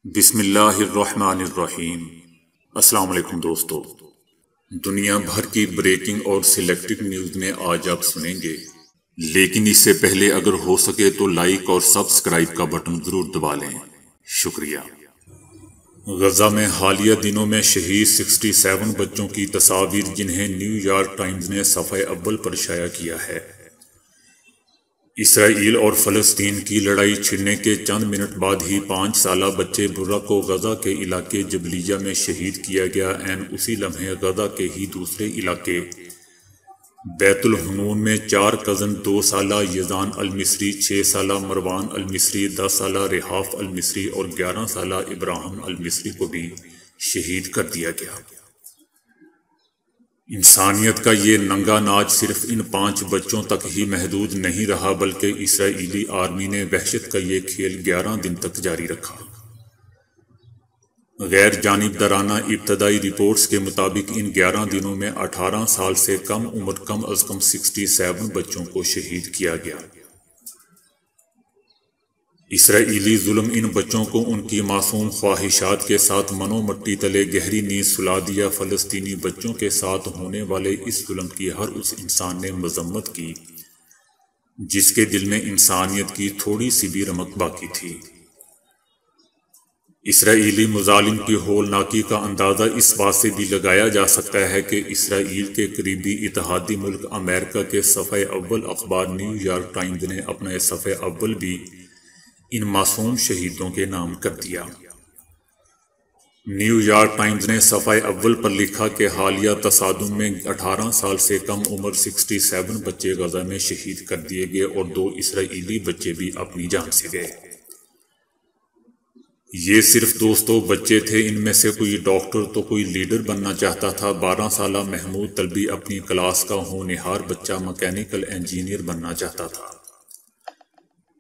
بسم اللہ الرحمن الرحیم۔ السلام علیکم دوستو، دنیا بھر کی بریکنگ اور سلیکٹڈ نیوز میں آج آپ سنیں گے، لیکن اس سے پہلے اگر ہو سکے تو لائک اور سبسکرائب کا بٹن ضرور دبا لیں، شکریہ۔ غزہ میں حالیہ دنوں میں شہید 67 بچوں کی تصاویر جنہیں نیو یارک ٹائمز نے صفحہ اول پر شائع کیا ہے۔ اسرائیل اور فلسطین کی لڑائی چھڑنے کے چند منٹ بعد ہی 5 سالہ بچے برا کو غزہ کے علاقے جبلیہ میں شہید کیا گیا۔ اسی لمحے غزہ کے ہی دوسرے علاقے بیت الحنون میں 4 کزن 2 سالہ یزان المصری، 6 سالہ مروان المصری، 10 سالہ رحاف المصری اور 11 سالہ ابراہیم المصری کو بھی شہید کر دیا گیا۔ انسانیت کا یہ ننگا ناچ صرف ان 5 بچوں تک ہی محدود نہیں رہا، بلکہ اسرائیلی آرمی نے وحشت کا یہ کھیل 11 دن تک جاری رکھا۔ غیر جانبدارانہ ابتدائی رپورٹس کے مطابق ان 11 دنوں میں 18 سال سے کم عمر کم از کم 67 بچوں کو شہید کیا گیا۔ اسرائیلی ظلم ان بچوں کو ان کی معصوم خواہشات کے ساتھ منو مٹی تلے گہری نیند سلا دیا۔ فلسطینی بچوں کے ساتھ ہونے والے اس ظلم کی ہر اس انسان نے مذمت کی جس کے دل میں انسانیت کی تھوڑی سی بھی رمق باقی تھی۔ اسرائیلی مظالم کی ہولناکی کا اندازہ اس بات سے بھی لگایا جا سکتا ہے کہ اسرائیل کے قریبی اتحادی ملک امریکہ کے صفحہ اول اخبار نیو یارک ٹائمز نے اپنا صفحہ اول بھی ان معصوم شہیدوں کے نام کر دیا۔ نیو یارک ٹائمز نے صفحہ اول پر لکھا کہ حالیہ تصادم میں 18 سال سے کم عمر 67 بچے غزہ میں شہید کر دیے گئے اور 2 اسرائیلی بچے بھی اپنی جان سے گئے۔ یہ صرف دوستو بچے تھے، ان میں سے کوئی ڈاکٹر تو کوئی لیڈر بننا چاہتا تھا۔ 12 سالہ محمود طلبی اپنی کلاس کا ہونہار بچہ مکینیکل انجینئر بننا چاہتا تھا،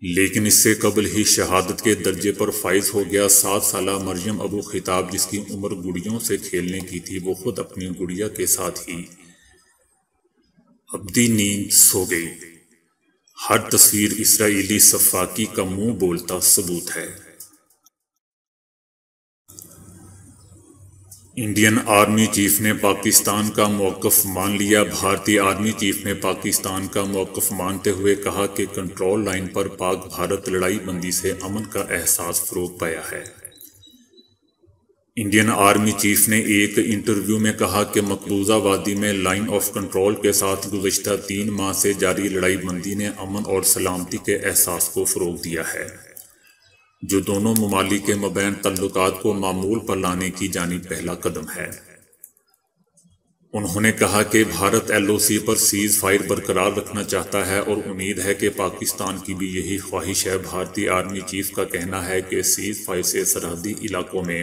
لیکن اس سے قبل ہی شہادت کے درجے پر فائز ہو گیا۔ 7 سالہ مریم ابو خطاب جس کی عمر گڑیوں سے کھیلنے کی تھی، وہ خود اپنی گڑیا کے ساتھ ہی ابدی نیند سو گئی۔ ہر تصویر اسرائیلی سفاکی کا منہ بولتا ثبوت ہے۔ انڈین آرمی چیف نے پاکستان کا موقف مان لیا۔ بھارتی آرمی چیف نے پاکستان کا موقف مانتے ہوئے کہا کہ کنٹرول لائن پر پاک بھارت لڑائی بندی سے امن کا احساس فروغ پایا ہے۔ انڈین آرمی چیف نے ایک انٹرویو میں کہا کہ مقبوضہ وادی میں لائن آف کنٹرول کے ساتھ گزشتہ 3 ماہ سے جاری لڑائی بندی نے امن اور سلامتی کے احساس کو فروغ دیا ہے، جو دونوں ممالک کے مابین تعلقات کو معمول پر لانے کی جانب پہلا قدم ہے۔ انہوں نے کہا کہ بھارت LOC پر سیز فائر برقرار رکھنا چاہتا ہے اور امید ہے کہ پاکستان کی بھی یہی خواہش ہے۔ بھارتی آرمی چیف کا کہنا ہے کہ سیز فائر سے سرحدی علاقوں میں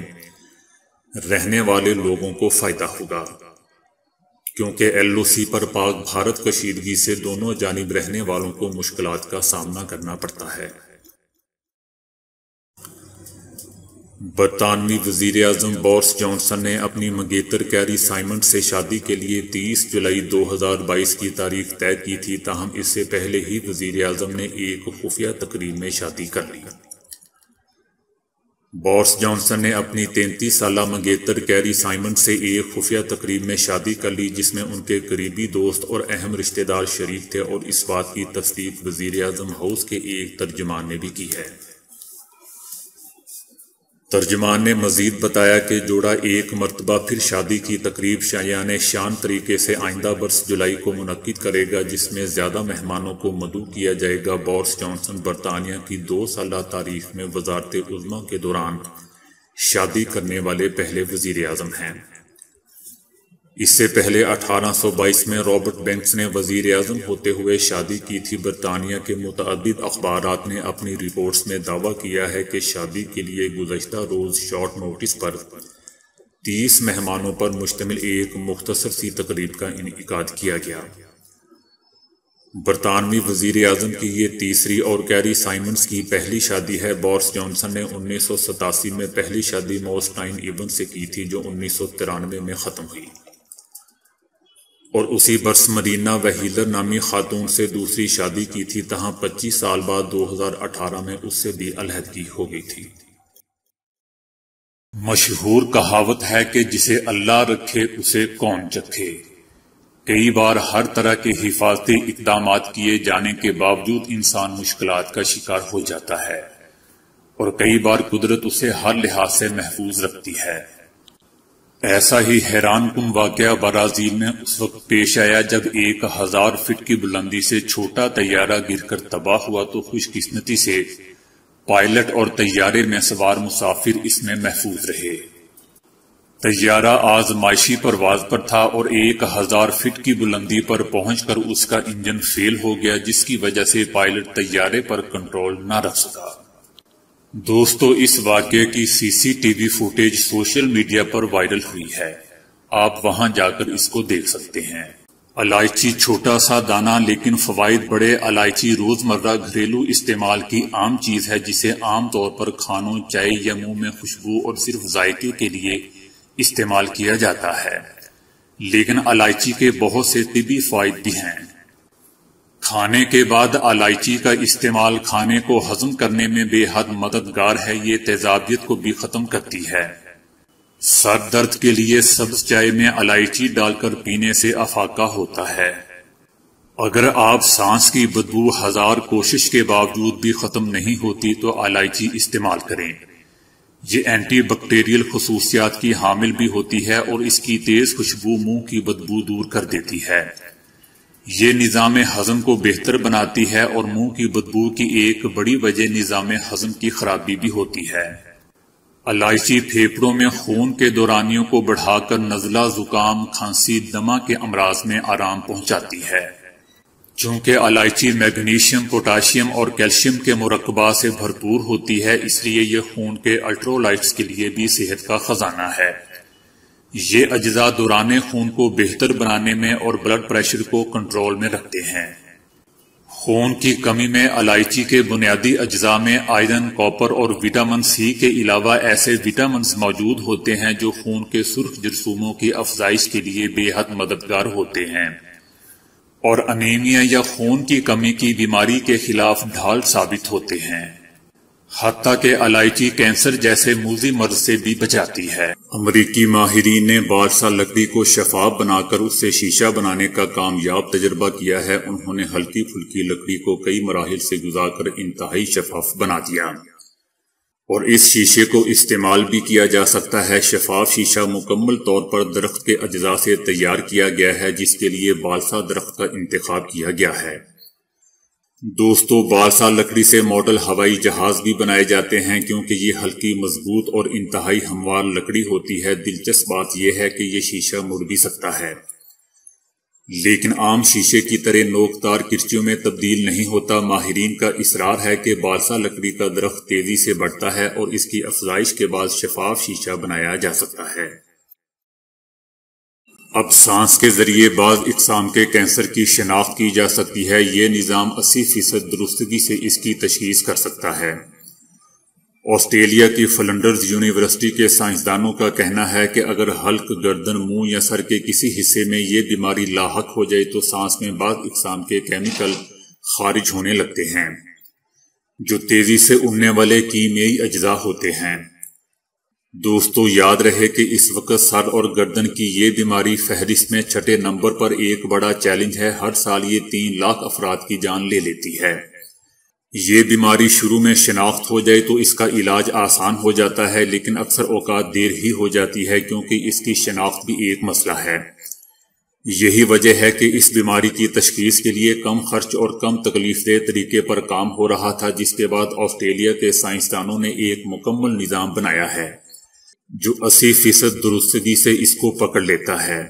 رہنے والے لوگوں کو فائدہ ہوگا، کیونکہ LOC پر پاک بھارت کشیدگی سے دونوں جانب رہنے والوں کو مشکلات کا سامنا کرنا پڑتا ہے۔ برطانوی وزیر اعظم بورس جانسن نے اپنی منگیتر کیری سائمنڈ سے شادی کے لیے 30 جولائی 2022 کی تاریخ طے کی تھی، تاہم اس سے پہلے ہی وزیر اعظم نے ایک خفیہ تقریب میں شادی کر لی۔ بورس جانسن نے اپنی 33 سالہ منگیتر کیری سائمنڈ سے ایک خفیہ تقریب میں شادی کر لی، جس میں ان کے قریبی دوست اور اہم رشتہ دار شریک تھے، اور اس بات کی تصدیق وزیر اعظم ہاؤس کے ایک ترجمان نے بھی کی ہے۔ ترجمان نے مزید بتایا کہ جوڑا ایک مرتبہ پھر شادی کی تقریب شایانِ شان طریقے سے آئندہ برس جولائی کو منعقد کرے گا، جس میں زیادہ مہمانوں کو مدعو کیا جائے گا۔ بورس جانسن برطانیہ کی 2 سالہ تاریخ میں وزارت عظمیٰ کے دوران شادی کرنے والے پہلے وزیر اعظم ہیں۔ اس سے پہلے 1822 میں رابرٹ بینکس نے وزیر اعظم ہوتے ہوئے شادی کی تھی۔ برطانیہ کے متعدد اخبارات نے اپنی رپورٹس میں دعویٰ کیا ہے کہ شادی کے لیے گزشتہ روز شارٹ نوٹس پر 30 مہمانوں پر مشتمل ایک مختصر سی تقریب کا انعقاد کیا گیا۔ برطانوی وزیر اعظم کی یہ تیسری اور کیری سائمنڈز کی پہلی شادی ہے۔ بورس جانسن نے 1987 میں پہلی شادی موسٹائن ایون سے کی تھی، جو 1993 میں ختم ہوئی، اور اسی برس مرینا وہیلر نامی خاتون سے دوسری شادی کی تھی، تاہم 25 سال بعد 2018 میں اس سے بھی علیحدگی ہو گئی تھی۔ مشہور کہاوت ہے کہ جسے اللہ رکھے اسے کون چکھے۔ کئی بار ہر طرح کے حفاظتی اقدامات کیے جانے کے باوجود انسان مشکلات کا شکار ہو جاتا ہے اور کئی بار قدرت اسے ہر لحاظ سے محفوظ رکھتی ہے۔ ایسا ہی حیران کن واقعہ برازیل میں اس وقت پیش آیا جب 1000 فٹ کی بلندی سے چھوٹا طیارہ گر کر تباہ ہوا تو خوش قسمتی سے پائلٹ اور طیارے میں سوار مسافر اس میں محفوظ رہے۔ طیارہ آزمائشی پرواز پر تھا اور 1000 فٹ کی بلندی پر پہنچ کر اس کا انجن فیل ہو گیا، جس کی وجہ سے پائلٹ طیارے پر کنٹرول نہ رکھ سکا۔ دوستو، اس واقعے کی CCTV فوٹیج سوشل میڈیا پر وائرل ہوئی ہے، آپ وہاں جا کر اس کو دیکھ سکتے ہیں۔ الائچی چھوٹا سا دانہ لیکن فوائد بڑے۔ الائچی روزمرہ گھریلو استعمال کی عام چیز ہے جسے عام طور پر کھانوں، چائے یا منہ میں خوشبو اور صرف ذائقے کے لیے استعمال کیا جاتا ہے، لیکن الائچی کے بہت سے طبی فوائد بھی ہیں۔ کھانے کے بعد الائچی کا استعمال کھانے کو ہضم کرنے میں بے حد مددگار ہے، یہ تیزابیت کو بھی ختم کرتی ہے۔ سر درد کے لیے سبز چائے میں الائچی ڈال کر پینے سے افاقہ ہوتا ہے۔ اگر آپ سانس کی بدبو 1000 کوشش کے باوجود بھی ختم نہیں ہوتی تو الائچی استعمال کریں۔ یہ اینٹی بیکٹیریل خصوصیات کی حامل بھی ہوتی ہے اور اس کی تیز خوشبو منہ کی بدبو دور کر دیتی ہے۔ یہ نظام ہضم کو بہتر بناتی ہے اور منہ کی بدبو کی ایک بڑی وجہ نظام ہضم کی خرابی بھی ہوتی ہے۔ الائچی پھیپھڑوں میں خون کے دورانیوں کو بڑھا کر نزلہ، زکام، کھانسی، دمہ کے امراض میں آرام پہنچاتی ہے۔ چونکہ الائچی میگنیشیم، پوٹاشیم اور کیلشیم کے مرکبات سے بھرپور ہوتی ہے، اس لیے یہ خون کے الٹرولائٹس کے لیے بھی صحت کا خزانہ ہے۔ یہ اجزاء دوران خون کو بہتر بنانے میں اور بلڈ پریشر کو کنٹرول میں رکھتے ہیں۔ خون کی کمی میں الائچی کے بنیادی اجزاء میں آئرن، کاپر اور وٹامن C کے علاوہ ایسے وٹامنز موجود ہوتے ہیں جو خون کے سرخ جرثوموں کی افزائش کے لیے بے حد مددگار ہوتے ہیں اور انیمیا یا خون کی کمی کی بیماری کے خلاف ڈھال ثابت ہوتے ہیں۔ حتیٰ کہ الائچی کینسر جیسے موذی مرض سے بھی بچاتی ہے۔ امریکی ماہرین نے بالسا لکڑی کو شفاف بنا کر اس سے شیشہ بنانے کا کامیاب تجربہ کیا ہے۔ انہوں نے ہلکی پھلکی لکڑی کو کئی مراحل سے گزار کر انتہائی شفاف بنا دیا اور اس شیشے کو استعمال بھی کیا جا سکتا ہے۔ شفاف شیشہ مکمل طور پر درخت کے اجزاء سے تیار کیا گیا ہے، جس کے لیے بالسا درخت کا انتخاب کیا گیا ہے۔ دوستو، بالسا لکڑی سے ماڈل ہوائی جہاز بھی بنائے جاتے ہیں کیونکہ یہ ہلکی، مضبوط اور انتہائی ہموار لکڑی ہوتی ہے۔ دلچسپ بات یہ ہے کہ یہ شیشہ مڑ بھی سکتا ہے، لیکن عام شیشے کی طرح نوکدار کرچیوں میں تبدیل نہیں ہوتا۔ ماہرین کا اصرار ہے کہ بالسا لکڑی کا درخت تیزی سے بڑھتا ہے اور اس کی افزائش کے بعد شفاف شیشہ بنایا جا سکتا ہے۔ اب سانس کے ذریعے بعض اقسام کے کینسر کی شناخت کی جا سکتی ہے۔ یہ نظام 80% درستگی سے اس کی تشخیص کر سکتا ہے۔ آسٹریلیا کی فلنڈرز یونیورسٹی کے سائنسدانوں کا کہنا ہے کہ اگر حلق، گردن، منہ یا سر کے کسی حصے میں یہ بیماری لاحق ہو جائے تو سانس میں بعض اقسام کے کیمیکل خارج ہونے لگتے ہیں جو تیزی سے اڑنے والے کیمیائی اجزاء ہوتے ہیں۔ دوستو، یاد رہے کہ اس وقت سر اور گردن کی یہ بیماری فہرست میں 6 نمبر پر ایک بڑا چیلنج ہے۔ ہر سال یہ 3 لاکھ افراد کی جان لے لیتی ہے۔ یہ بیماری شروع میں شناخت ہو جائے تو اس کا علاج آسان ہو جاتا ہے، لیکن اکثر اوقات دیر ہی ہو جاتی ہے کیونکہ اس کی شناخت بھی ایک مسئلہ ہے۔ یہی وجہ ہے کہ اس بیماری کی تشخیص کے لیے کم خرچ اور کم تکلیف دہ طریقے پر کام ہو رہا تھا، جس کے بعد آسٹریلیا کے سائنسدانوں نے ایک مکمل نظام بنایا ہے جو 80% درستگی سے اس کو پکڑ لیتا ہے۔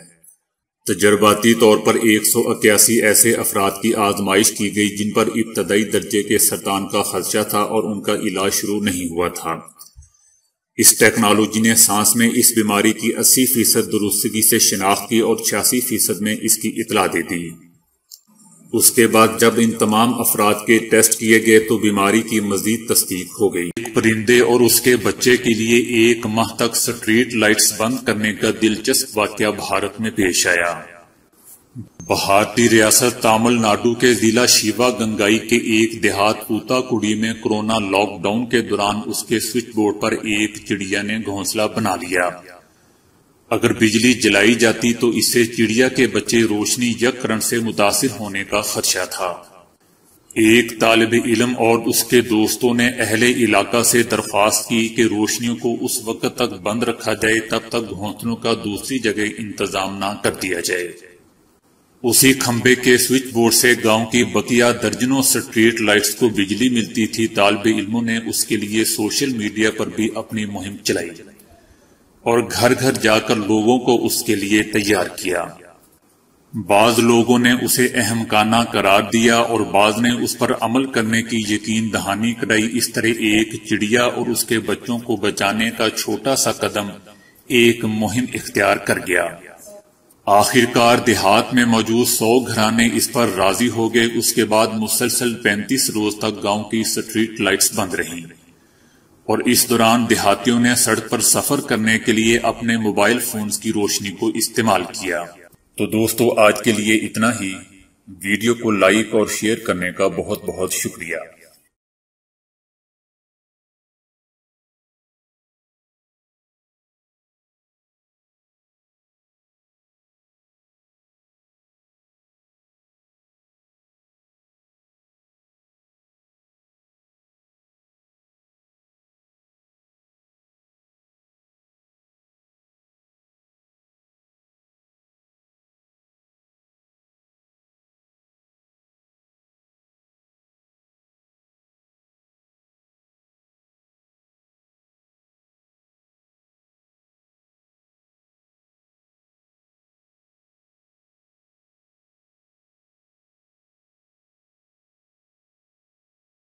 تجرباتی طور پر 181 ایسے افراد کی آزمائش کی گئی جن پر ابتدائی درجے کے سرطان کا خدشہ تھا اور ان کا علاج شروع نہیں ہوا تھا۔ اس ٹیکنالوجی نے سانس میں اس بیماری کی 80% درستگی سے شناخت کی اور 86% میں اس کی اطلاع دے دی۔ اس کے بعد جب ان تمام افراد کے ٹیسٹ کیے گئے تو بیماری کی مزید تصدیق ہو گئی۔ ایک پرندے اور اس کے بچے کے لیے 1 ماہ تک سٹریٹ لائٹس بند کرنے کا دلچسپ واقعہ بھارت میں پیش آیا۔ بھارتی ریاست تامل ناڈو کے ضلع شیوا گنگائی کے ایک دیہات اوتاکوڑی میں کورونا لاک ڈاؤن کے دوران اس کے سوئچ بورڈ پر ایک چڑیا نے گھونسلہ بنا لیا۔ اگر بجلی جلائی جاتی تو اس سے چڑیا کے بچے روشنی یا کرنٹ سے متاثر ہونے کا خدشہ تھا۔ ایک طالب علم اور اس کے دوستوں نے اہل علاقہ سے درخواست کی کہ روشنیوں کو اس وقت تک بند رکھا جائے تب تک گھونسلوں کا دوسری جگہ انتظام نہ کر دیا جائے۔ اسی کھمبے کے سوئچ بورڈ سے گاؤں کی بقیہ درجنوں سٹریٹ لائٹس کو بجلی ملتی تھی۔ طالب علموں نے اس کے لیے سوشل میڈیا پر بھی اپنی مہم چلائی اور گھر گھر جا کر لوگوں کو اس کے لیے تیار کیا۔ بعض لوگوں نے اسے احمقانہ قرار دیا اور بعض نے اس پر عمل کرنے کی یقین دہانی کرائی۔ اس طرح ایک چڑیا اور اس کے بچوں کو بچانے کا چھوٹا سا قدم ایک مہم اختیار کر گیا۔ آخر کار دیہات میں موجود 100 گھرانے اس پر راضی ہو گئے۔ اس کے بعد مسلسل 35 روز تک گاؤں کی سٹریٹ لائٹس بند رہیں اور اس دوران دیہاتیوں نے سڑک پر سفر کرنے کے لیے اپنے موبائل فونز کی روشنی کو استعمال کیا۔ تو دوستو آج کے لیے اتنا ہی۔ ویڈیو کو لائک اور شیئر کرنے کا بہت بہت شکریہ۔